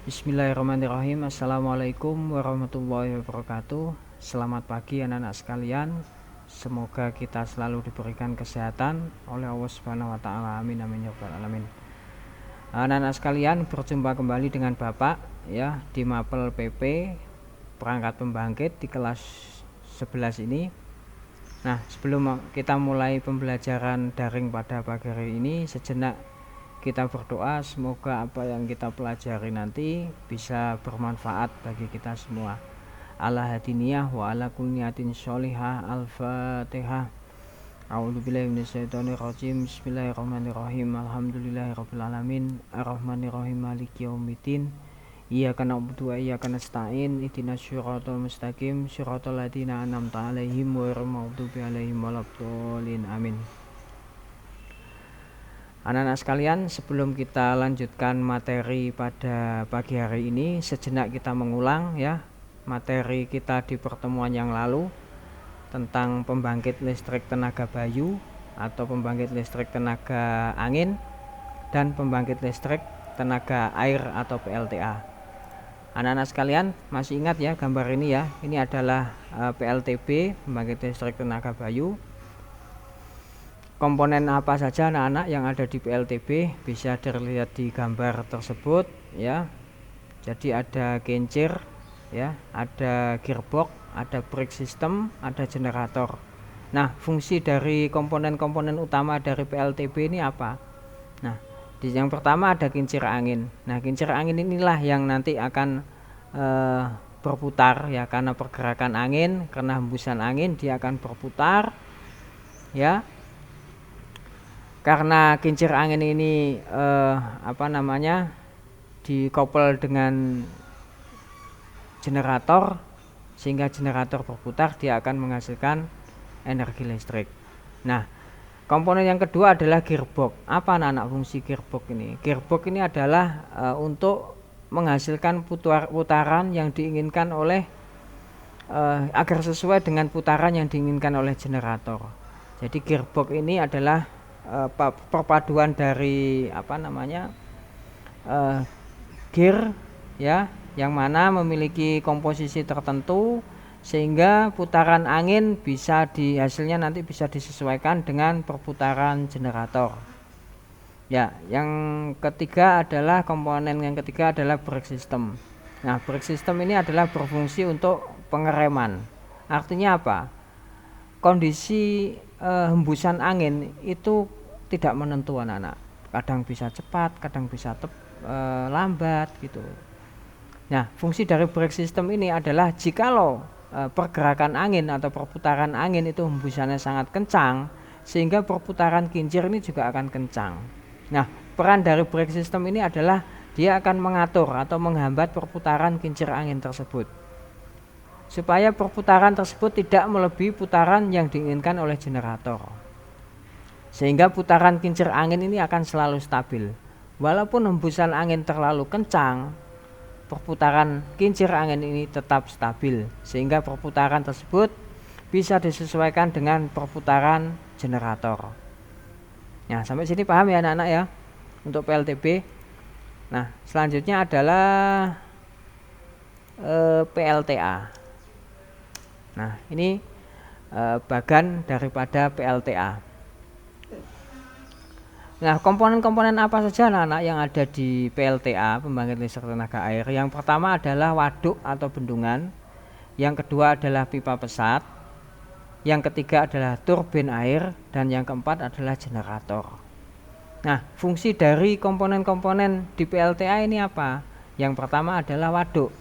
Bismillahirrahmanirrahim. Assalamualaikum warahmatullahi wabarakatuh. Selamat pagi anak-anak sekalian. Semoga kita selalu diberikan kesehatan oleh Allah Subhanahu wa taala. Amin amin ya rabbal alamin. Anak-anak sekalian, berjumpa kembali dengan Bapak ya di Mapel PP perangkat pembangkit di kelas 11 ini. Nah, sebelum kita mulai pembelajaran daring pada pagi hari ini, sejenak kita berdoa semoga apa yang kita pelajari nanti bisa bermanfaat bagi kita semua. Ala hadiniyah wa ala kulniyatin sholihah. Al-Fatihah. A'udzubillahi minasyaitonirrajim. Bismillahirrahmanirrahim. Alhamdulillahirabbil alamin. Arrahmanirrahim. Maliki yaumiddin. Iyyaka na'budu wa iyyaka nasta'in. Ihdinas siratal mustaqim. Siratal ladzina an'amta 'alaihim ghairil maghdubi 'alaihim waladdallin. Amin. Anak-anak sekalian, sebelum kita lanjutkan materi pada pagi hari ini, sejenak kita mengulang ya materi kita di pertemuan yang lalu tentang pembangkit listrik tenaga bayu atau pembangkit listrik tenaga angin dan pembangkit listrik tenaga air atau PLTA. Anak-anak sekalian masih ingat ya gambar ini ya, ini adalah PLTB, pembangkit listrik tenaga bayu. Komponen apa saja anak-anak yang ada di PLTB bisa terlihat di gambar tersebut ya. Jadi ada kincir ya, ada gearbox, ada brake system, ada generator. Nah, fungsi dari komponen-komponen utama dari PLTB ini apa? Nah, yang pertama ada kincir angin. Nah, kincir angin inilah yang nanti akan berputar ya, karena pergerakan angin, karena hembusan angin dia akan berputar ya. Karena kincir angin ini dikoppel dengan generator, sehingga generator berputar, dia akan menghasilkan energi listrik. Nah, komponen yang kedua adalah gearbox. Apa anak-anak fungsi gearbox ini? Gearbox ini adalah untuk menghasilkan putaran yang diinginkan oleh agar sesuai dengan putaran yang diinginkan oleh generator. Jadi gearbox ini adalah perpaduan dari gear ya, yang mana memiliki komposisi tertentu sehingga putaran angin hasilnya nanti bisa disesuaikan dengan perputaran generator. Ya, komponen yang ketiga adalah brake system. Nah, brake system ini adalah berfungsi untuk pengereman. Artinya apa? Kondisi hembusan angin itu tidak menentu anak-anak. Kadang bisa cepat, kadang bisa lambat gitu. Nah, fungsi dari brake system ini adalah jikalau pergerakan angin atau perputaran angin itu hembusannya sangat kencang, sehingga perputaran kincir ini juga akan kencang. Nah, peran dari brake system ini adalah dia akan mengatur atau menghambat perputaran kincir angin tersebut, supaya perputaran tersebut tidak melebihi putaran yang diinginkan oleh generator, sehingga putaran kincir angin ini akan selalu stabil. Walaupun hembusan angin terlalu kencang, perputaran kincir angin ini tetap stabil, sehingga perputaran tersebut bisa disesuaikan dengan perputaran generator. Nah, sampai sini paham ya anak-anak ya untuk PLTB. Nah, selanjutnya adalah PLTA. Nah, ini bagan daripada PLTA. Nah, komponen-komponen apa saja anak-anak yang ada di PLTA, pembangkit listrik tenaga air? Yang pertama adalah waduk atau bendungan, yang kedua adalah pipa pesat, yang ketiga adalah turbin air, dan yang keempat adalah generator. Nah, fungsi dari komponen-komponen di PLTA ini apa? Yang pertama adalah waduk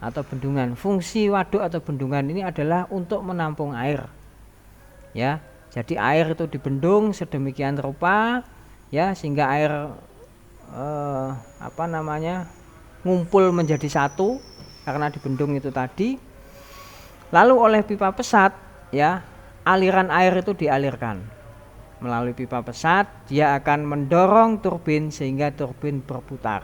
atau bendungan. Fungsi waduk atau bendungan ini adalah untuk menampung air ya. Jadi air itu dibendung sedemikian rupa ya, sehingga air ngumpul menjadi satu karena dibendung itu tadi. Lalu oleh pipa pesat ya, aliran air itu dialirkan melalui pipa pesat, dia akan mendorong turbin sehingga turbin berputar.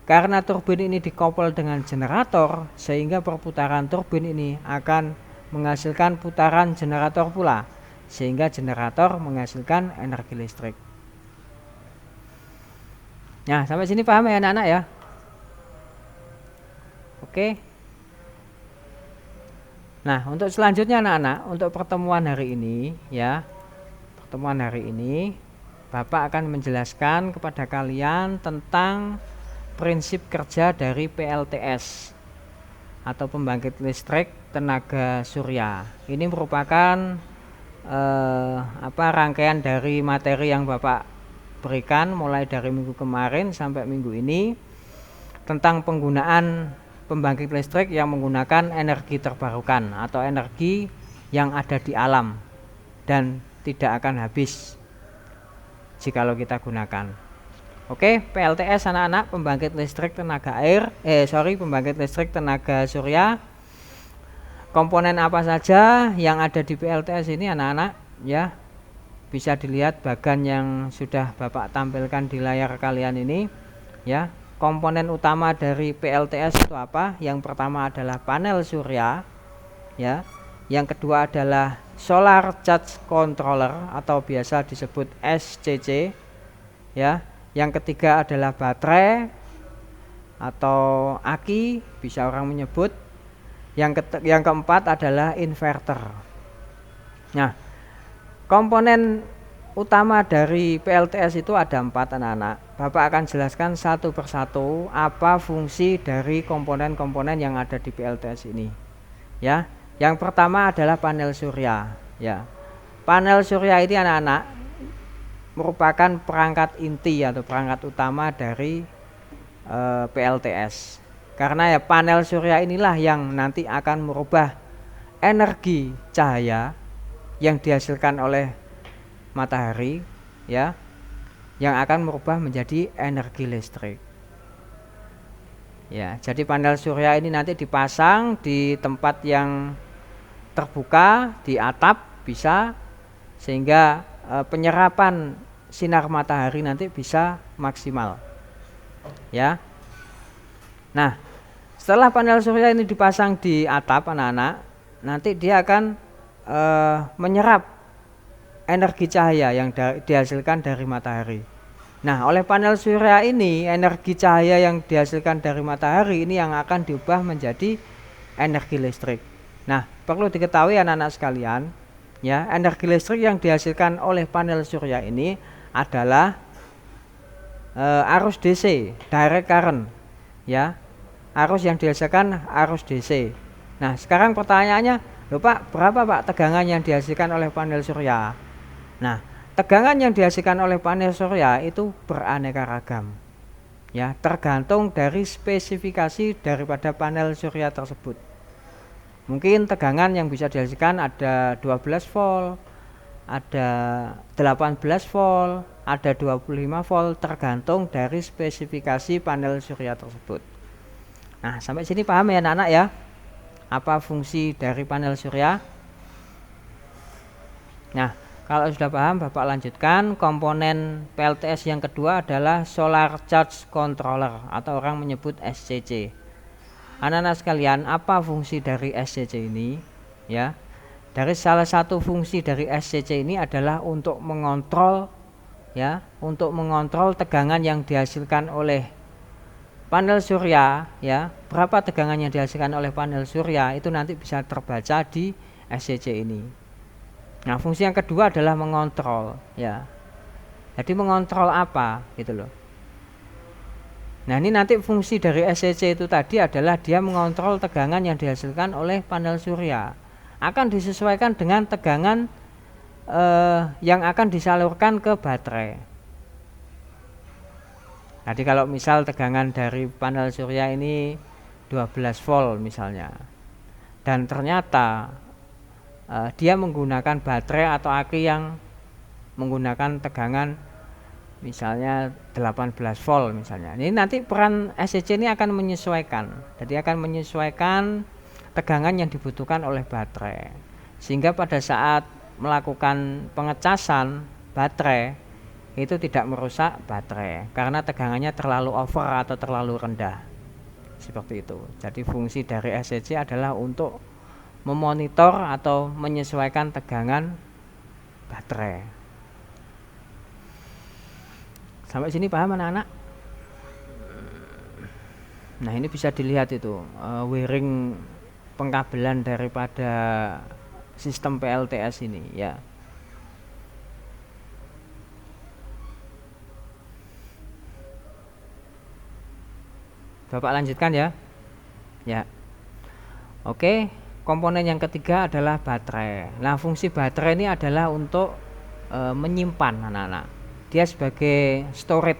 Karena turbin ini dikoppel dengan generator, sehingga perputaran turbin ini akan menghasilkan putaran generator pula, sehingga generator menghasilkan energi listrik. Nah, sampai sini paham ya anak-anak ya? Oke. Nah, untuk selanjutnya anak-anak, untuk pertemuan hari ini ya, pertemuan hari ini Bapak akan menjelaskan kepada kalian tentang prinsip kerja dari PLTS atau pembangkit listrik tenaga surya. Ini merupakan rangkaian dari materi yang Bapak berikan mulai dari minggu kemarin sampai minggu ini tentang penggunaan pembangkit listrik yang menggunakan energi terbarukan atau energi yang ada di alam dan tidak akan habis jikalau kita gunakan. Oke, PLTS anak-anak, pembangkit listrik tenaga pembangkit listrik tenaga surya. Komponen apa saja yang ada di PLTS ini anak-anak ya? Bisa dilihat bagan yang sudah Bapak tampilkan di layar kalian ini ya. Komponen utama dari PLTS itu apa? Yang pertama adalah panel surya ya. Yang kedua adalah solar charge controller atau biasa disebut SCC ya. Yang ketiga adalah baterai atau aki, bisa orang menyebut. Yang keempat adalah inverter. Nah, komponen utama dari PLTS itu ada 4 anak-anak. Bapak akan jelaskan satu persatu apa fungsi dari komponen-komponen yang ada di PLTS ini. Ya, yang pertama adalah panel surya. Ya, panel surya ini anak-anak merupakan perangkat inti atau perangkat utama dari PLTS. Karena ya panel surya inilah yang nanti akan merubah energi cahaya yang dihasilkan oleh matahari ya, yang akan merubah menjadi energi listrik. Ya, jadi panel surya ini nanti dipasang di tempat yang terbuka, di atap bisa, sehingga penyerapan sinar matahari nanti bisa maksimal ya. Nah, setelah panel surya ini dipasang di atap anak-anak, nanti dia akan menyerap energi cahaya yang dihasilkan dari matahari. Nah, oleh panel surya ini, energi cahaya yang dihasilkan dari matahari ini yang akan diubah menjadi energi listrik. Nah, perlu diketahui anak-anak sekalian ya, energi listrik yang dihasilkan oleh panel surya ini adalah arus DC, direct current ya. Arus yang dihasilkan arus DC. Nah, sekarang pertanyaannya, loh Pak, berapa Pak tegangan yang dihasilkan oleh panel surya? Nah, tegangan yang dihasilkan oleh panel surya itu beraneka ragam ya, tergantung dari spesifikasi daripada panel surya tersebut. Mungkin tegangan yang bisa dihasilkan ada 12 volt, ada 18 volt, ada 25 volt, tergantung dari spesifikasi panel surya tersebut. Nah, sampai sini paham ya anak-anak ya, apa fungsi dari panel surya? Nah, kalau sudah paham, Bapak lanjutkan. Komponen PLTS yang kedua adalah solar charge controller atau orang menyebut SCC. Anak-anak sekalian, apa fungsi dari SCC ini ya? Dari salah satu fungsi dari SCC ini adalah untuk mengontrol ya, untuk mengontrol tegangan yang dihasilkan oleh panel surya ya. Berapa tegangan yang dihasilkan oleh panel surya itu nanti bisa terbaca di SCC ini. Nah, fungsi yang kedua adalah mengontrol ya. Jadi mengontrol apa gitu loh. Nah, ini nanti fungsi dari SCC itu tadi adalah dia mengontrol tegangan yang dihasilkan oleh panel surya. Akan disesuaikan dengan tegangan yang akan disalurkan ke baterai. Jadi kalau misal tegangan dari panel surya ini 12 volt misalnya, dan ternyata dia menggunakan baterai atau aki yang menggunakan tegangan misalnya 18 volt misalnya. Ini nanti peran SCC ini akan menyesuaikan. Jadi akan menyesuaikan tegangan yang dibutuhkan oleh baterai. Sehingga pada saat melakukan pengecasan baterai itu tidak merusak baterai karena tegangannya terlalu over atau terlalu rendah. Seperti itu. Jadi fungsi dari SCC adalah untuk memonitor atau menyesuaikan tegangan baterai. Sampai sini paham anak-anak? Nah, ini bisa dilihat itu wiring pengkabelan daripada sistem PLTS ini ya. Bapak lanjutkan ya. Ya. Oke, komponen yang ketiga adalah baterai. Nah, fungsi baterai ini adalah untuk menyimpan anak-anak. Dia sebagai storage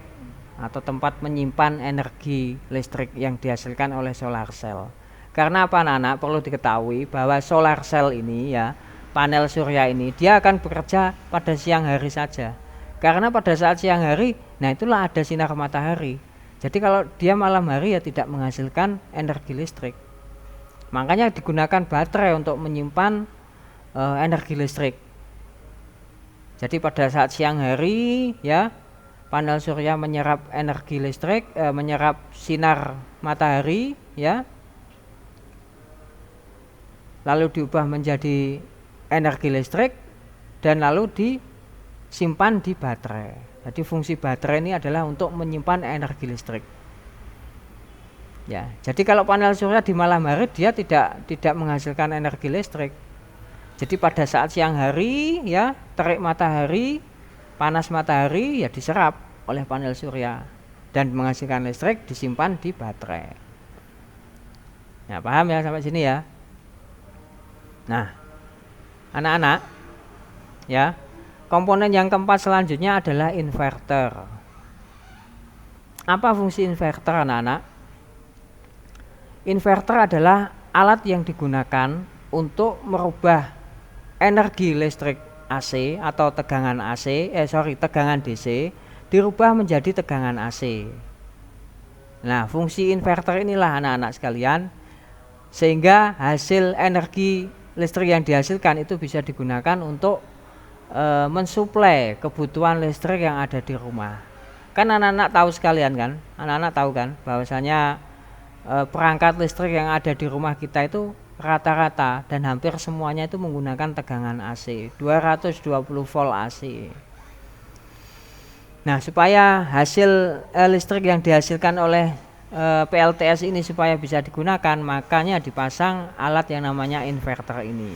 atau tempat menyimpan energi listrik yang dihasilkan oleh solar cell. Karena apa anak-anak? Perlu diketahui bahwa solar cell ini ya, panel surya ini dia akan bekerja pada siang hari saja. Karena pada saat siang hari, nah itulah ada sinar matahari. Jadi kalau dia malam hari ya tidak menghasilkan energi listrik. Makanya digunakan baterai untuk menyimpan energi listrik. Jadi pada saat siang hari ya, panel surya menyerap energi listrik, menyerap sinar matahari ya, lalu diubah menjadi energi listrik dan lalu disimpan di baterai. Jadi fungsi baterai ini adalah untuk menyimpan energi listrik. Ya, jadi kalau panel surya di malam hari dia tidak menghasilkan energi listrik. Jadi pada saat siang hari ya, terik matahari, panas matahari ya diserap oleh panel surya dan menghasilkan listrik, disimpan di baterai. Nah, paham ya sampai sini ya? Nah, anak-anak ya, komponen yang keempat selanjutnya adalah inverter. Apa fungsi inverter anak-anak? Inverter adalah alat yang digunakan untuk merubah energi listrik AC atau tegangan tegangan DC dirubah menjadi tegangan AC. Nah, fungsi inverter inilah anak-anak sekalian, sehingga hasil energi listrik yang dihasilkan itu bisa digunakan untuk mensuplai kebutuhan listrik yang ada di rumah. Kan anak-anak tahu sekalian kan, anak-anak tahu kan bahwasanya perangkat listrik yang ada di rumah kita itu rata-rata dan hampir semuanya itu menggunakan tegangan AC 220 volt AC. Nah, supaya hasil listrik yang dihasilkan oleh PLTS ini supaya bisa digunakan, makanya dipasang alat yang namanya inverter ini.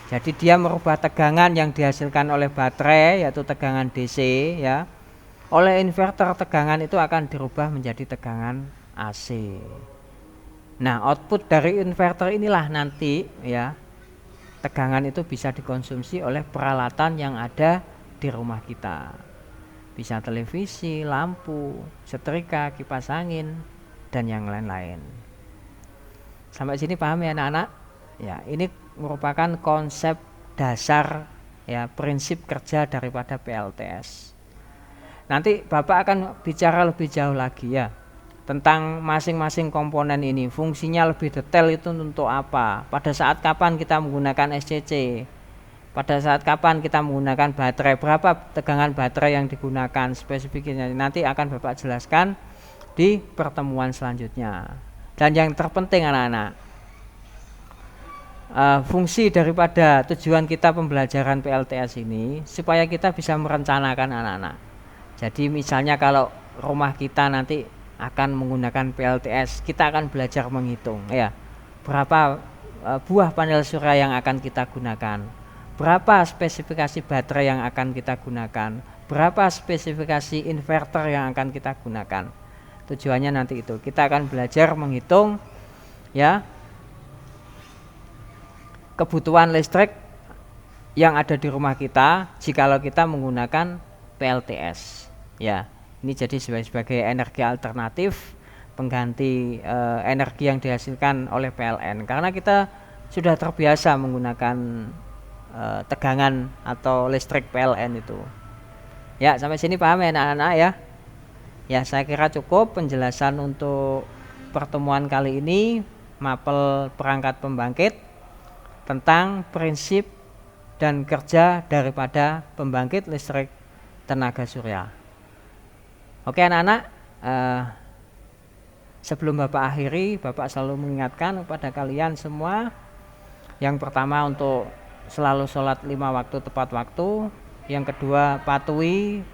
Jadi dia merubah tegangan yang dihasilkan oleh baterai yaitu tegangan DC ya. Oleh inverter tegangan itu akan dirubah menjadi tegangan AC. Nah, output dari inverter inilah nanti ya, tegangan itu bisa dikonsumsi oleh peralatan yang ada di rumah kita. Bisa televisi, lampu, setrika, kipas angin, dan yang lain-lain. Sampai sini paham ya anak-anak? Ya, ini merupakan konsep dasar ya, prinsip kerja daripada PLTS. Nanti Bapak akan bicara lebih jauh lagi ya tentang masing-masing komponen ini, fungsinya lebih detail itu untuk apa, pada saat kapan kita menggunakan SCC, pada saat kapan kita menggunakan baterai, berapa tegangan baterai yang digunakan, spesifikasinya nanti akan Bapak jelaskan di pertemuan selanjutnya. Dan yang terpenting anak-anak, fungsi daripada tujuan kita pembelajaran PLTS ini supaya kita bisa merencanakan anak-anak. Jadi misalnya kalau rumah kita nanti akan menggunakan PLTS, kita akan belajar menghitung ya, berapa buah panel surya yang akan kita gunakan, berapa spesifikasi baterai yang akan kita gunakan, berapa spesifikasi inverter yang akan kita gunakan. Tujuannya nanti itu kita akan belajar menghitung ya kebutuhan listrik yang ada di rumah kita jikalau kita menggunakan PLTS ya. Ini jadi sebagai energi alternatif pengganti energi yang dihasilkan oleh PLN, karena kita sudah terbiasa menggunakan tegangan atau listrik PLN itu. Ya, sampai sini paham ya anak-anak ya? Ya, saya kira cukup penjelasan untuk pertemuan kali ini, mapel perangkat pembangkit tentang prinsip dan kerja daripada pembangkit listrik tenaga surya. Oke anak-anak, sebelum Bapak akhiri, Bapak selalu mengingatkan kepada kalian semua, yang pertama untuk selalu sholat 5 waktu tepat waktu, yang kedua patuhi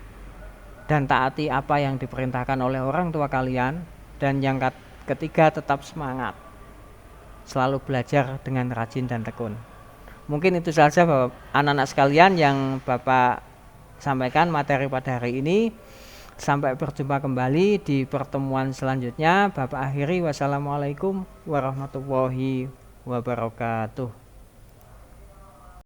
dan taati apa yang diperintahkan oleh orang tua kalian, dan yang Ketiga, tetap semangat, selalu belajar dengan rajin dan tekun. Mungkin itu saja Bapak, anak-anak sekalian yang Bapak sampaikan materi pada hari ini. Sampai berjumpa kembali di pertemuan selanjutnya. Bapak akhiri, wassalamualaikum warahmatullahi wabarakatuh.